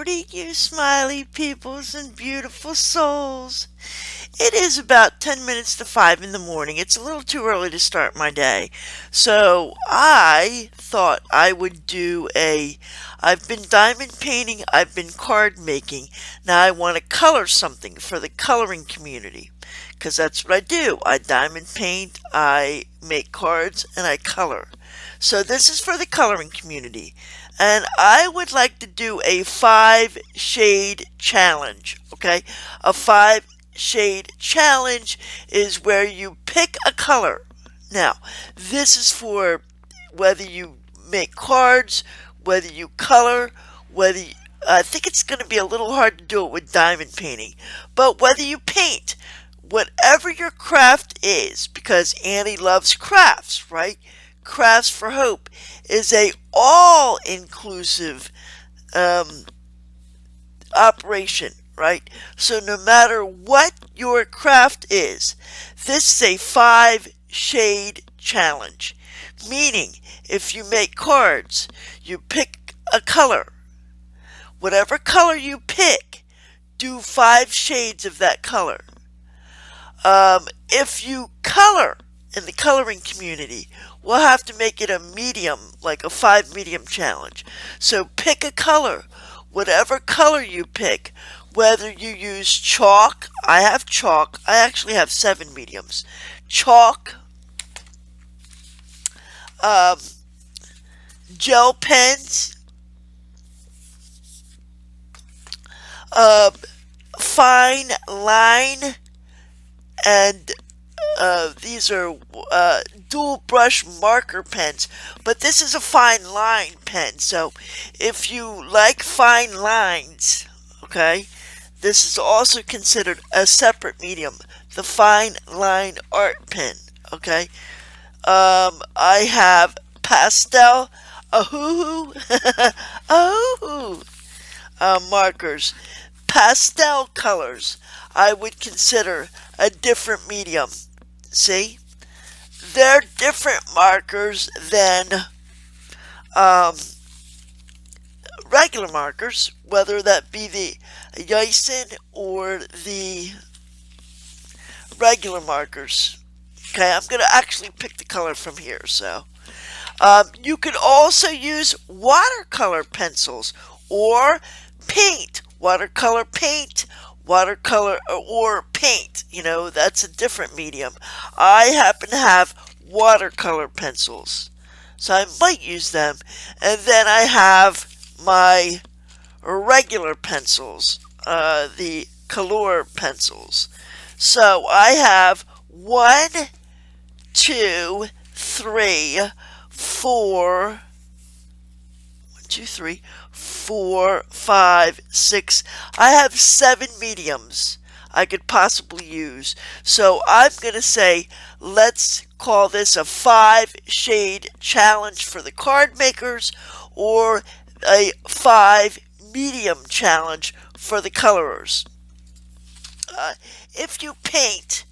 morning, you smiley peoples and beautiful souls. It is about 10 minutes to 5 in the morning. It's a little too early to start my day. So I thought I would I've been diamond painting, I've been card making. Now I want to color something for the coloring community. Because that's what I do. I diamond paint, I make cards, and I color. So this is for the coloring community. And I would like to do a 5 shade challenge. Okay? A 5 shade challenge is where you pick a color. Now, this is for whether you make cards, whether you color, I think it's going to be a little hard to do it with diamond painting, but whether you paint, whatever your craft is, because Annie loves crafts, right? Crafts for Hope is a all-inclusive operation, right? So no matter what your craft is, this is a 5 shade challenge. Meaning, if you make cards, you pick a color. Whatever color you pick, do 5 shades of that color. If you color in the coloring community, we'll have to make it a medium, like a 5 medium challenge. So pick a color. Whatever color you pick, whether you use chalk, I have chalk, I actually have 7 mediums. Chalk, gel pens, fine line, and these are dual brush marker pens, but this is a fine line pen, so if you like fine lines, okay, this is also considered a separate medium, the fine line art pen, okay. I have pastel, markers. Pastel colors I would consider a different medium. See? They're different markers than regular markers, whether that be the Yison or the regular markers. Okay, I'm going to actually pick the color from here. So you could also use watercolor pencils or paint, watercolor paint, watercolor or paint. You know, that's a different medium. I happen to have watercolor pencils, so I might use them. And then I have my regular pencils, the color pencils. So I have 1, 2, 3, 4, 1, 2, 3, 4, 5, 6. I have 7 mediums I could possibly use. So I'm going to say, let's call this a 5 shade challenge for the card makers, or a 5 medium challenge for the colorers. If you paint,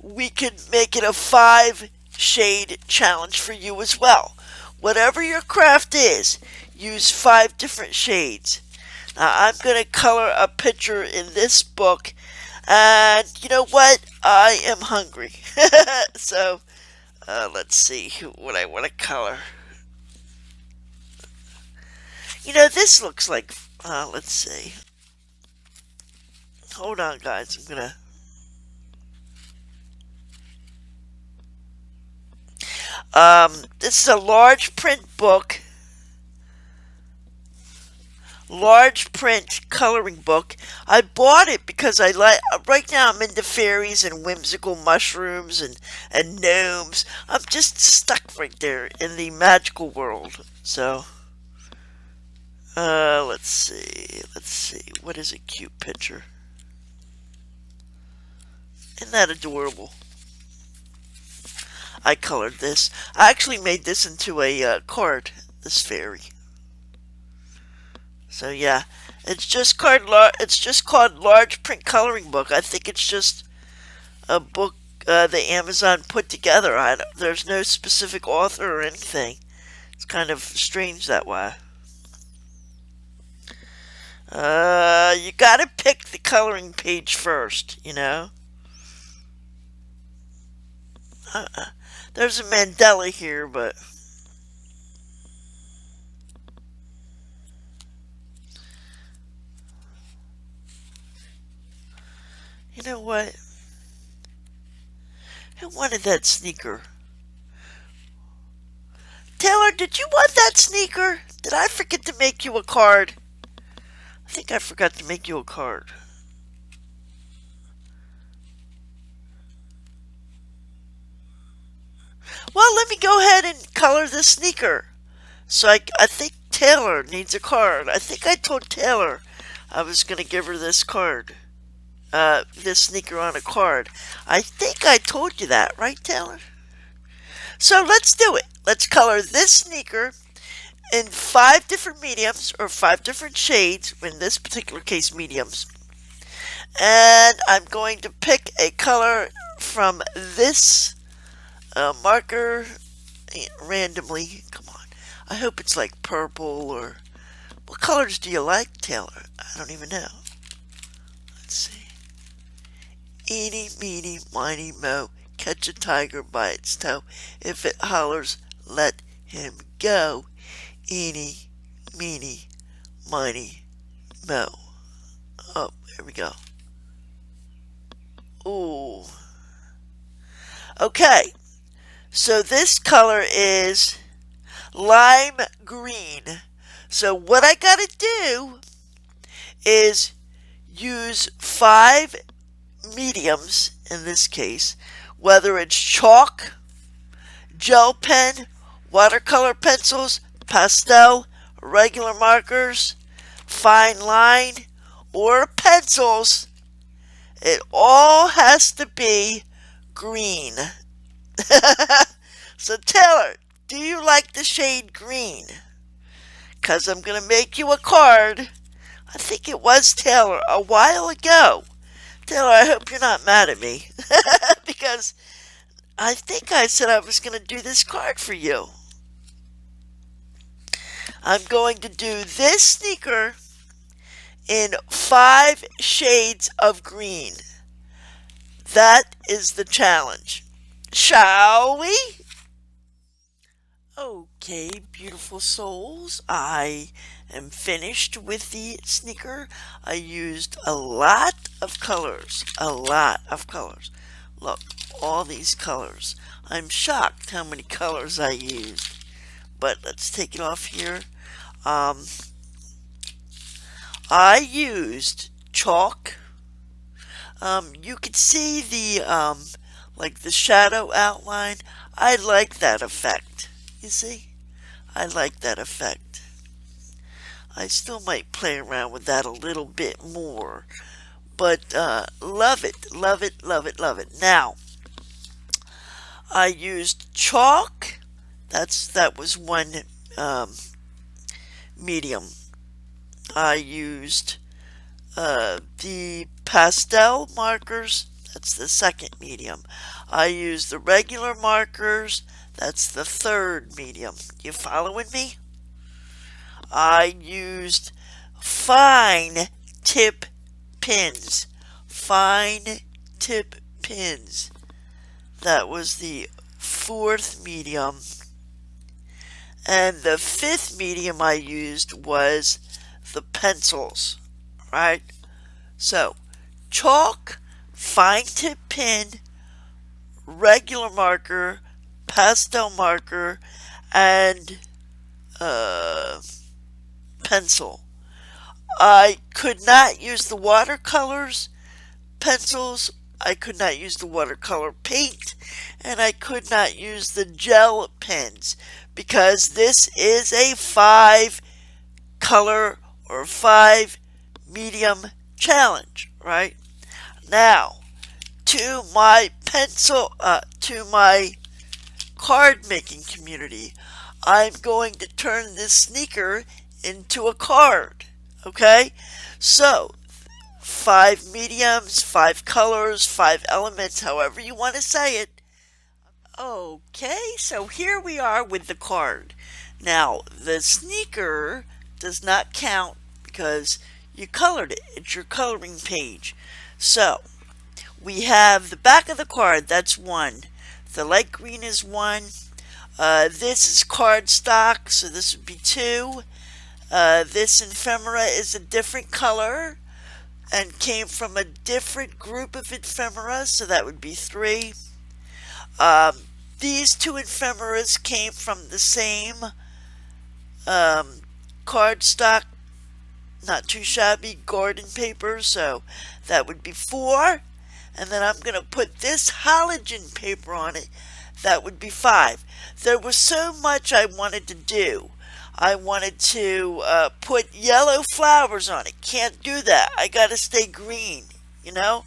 we could make it a 5 shade challenge for you as well. Whatever your craft is, use 5 different shades. Now I'm going to color a picture in this book, and you know what? I am hungry. So let's see what I want to color. You know, this looks like, let's see. Hold on, guys. I'm going to... this is a large print book, large print coloring book. I bought it because I like, right now I'm into fairies and whimsical mushrooms and gnomes. I'm just stuck right there in the magical world. So, let's see, what is a cute picture? Isn't that adorable? I colored this. I actually made this into a card, this fairy. So yeah, it's just called large print coloring book. I think it's just a book the Amazon put together. There's no specific author or anything. It's kind of strange that way. You gotta pick the coloring page first, you know? There's a Mandela here, but you know what? Who wanted that sneaker? Taylor, did you want that sneaker? Did I forget to make you a card? I think I forgot to make you a card. Well, let me go ahead and color the sneaker. So I think Taylor needs a card. I think I told Taylor I was going to give her this card. This sneaker on a card. I think I told you that, right, Taylor? So let's do it. Let's color this sneaker in 5 different mediums or 5 different shades, in this particular case mediums. And I'm going to pick a color from this marker randomly. Come on. I hope it's like purple or... What colors do you like, Taylor? I don't even know. Let's see. Eeny, meeny, miny, mo. Catch a tiger by its toe. If it hollers, let him go. Eeny, meeny, miny, mo. Oh, here we go. Ooh. Okay. So this color is lime green. So what I gotta do is use 5 mediums in this case, whether it's chalk, gel pen, watercolor pencils, pastel, regular markers, fine line, or pencils. It all has to be green. So Taylor, do you like the shade green? Because I'm going to make you a card. I think it was Taylor a while ago. Taylor, I hope you're not mad at me. Because I think I said I was going to do this card for you. I'm going to do this sneaker in 5 shades of green. That is the challenge. Shall we? Okay, beautiful souls. I am finished with the sneaker. I used a lot of colors. A lot of colors. Look, all these colors. I'm shocked how many colors I used. But let's take it off here. I used chalk. You could see the like the shadow outline. I like that effect. You see? I like that effect. I still might play around with that a little bit more. But love it, love it, love it, love it. Now, I used chalk. That was one medium. I used the pastel markers. That's the second medium. I used the regular markers. That's the third medium. You following me? I used fine tip pins. Fine tip pins. That was the 4th medium. And the 5th medium I used was the pencils. Right? So, chalk, fine tip pen, regular marker, pastel marker, and pencil. I could not use the watercolors, pencils, I could not use the watercolor paint, and I could not use the gel pens because this is a 5 color or 5 medium challenge, right? Now, to my to my card making community, I'm going to turn this sneaker into a card, okay? So, 5 mediums, 5 colors, 5 elements, however you want to say it. Okay, so here we are with the card. Now, the sneaker does not count because you colored it. It's your coloring page. So we have the back of the card, that's 1. The light green is 1. This is cardstock, so this would be 2. This ephemera is a different color and came from a different group of ephemera, so that would be 3. These 2 ephemeras came from the same cardstock, not too shabby, garden paper, so that would be 4. And then I'm going to put this halogen paper on it, that would be 5. There was so much I wanted to do. I wanted to put yellow flowers on it. Can't do that. I got to stay green, you know?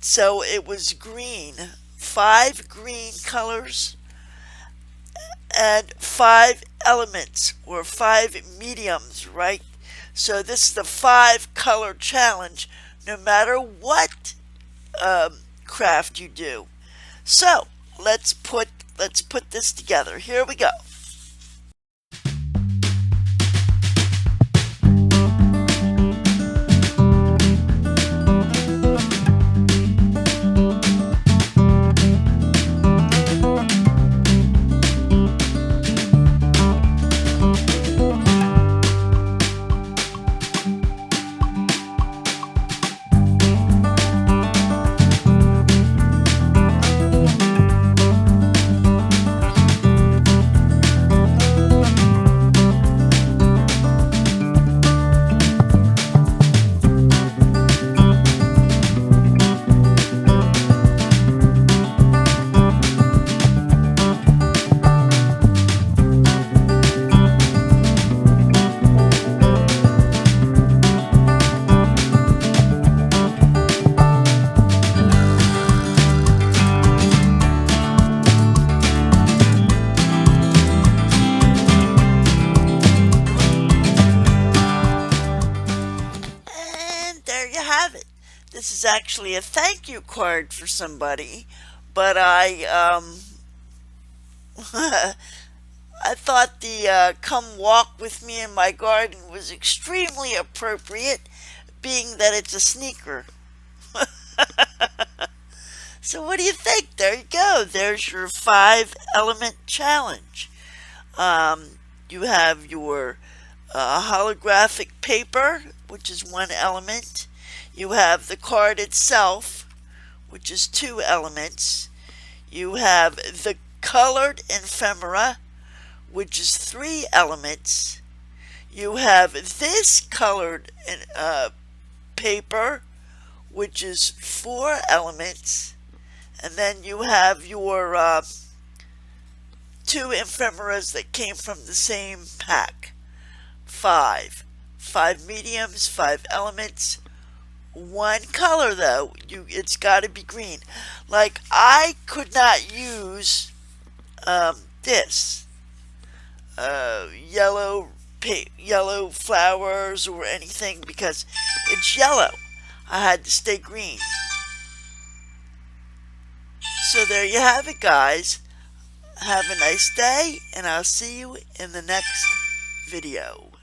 So it was green. 5 green colors and 5 elements or 5 mediums, right? So this is the 5 color challenge no matter what craft you do. So let's put this together. Here we go. Have it. This is actually a thank you card for somebody, but I I thought the come walk with me in my garden was extremely appropriate, being that it's a sneaker. So what do you think? There you go. There's your 5 element challenge. You have your holographic paper, which is 1 element. You have the card itself, which is 2 elements. You have the colored ephemera, which is 3 elements. You have this colored paper, which is 4 elements. And then you have your 2 ephemeras that came from the same pack. 5 mediums, 5 elements. 1 color though, it's got to be green. Like I could not use this yellow flowers or anything because it's yellow. I had to stay green. So there you have it, guys. Have a nice day, and I'll see you in the next video.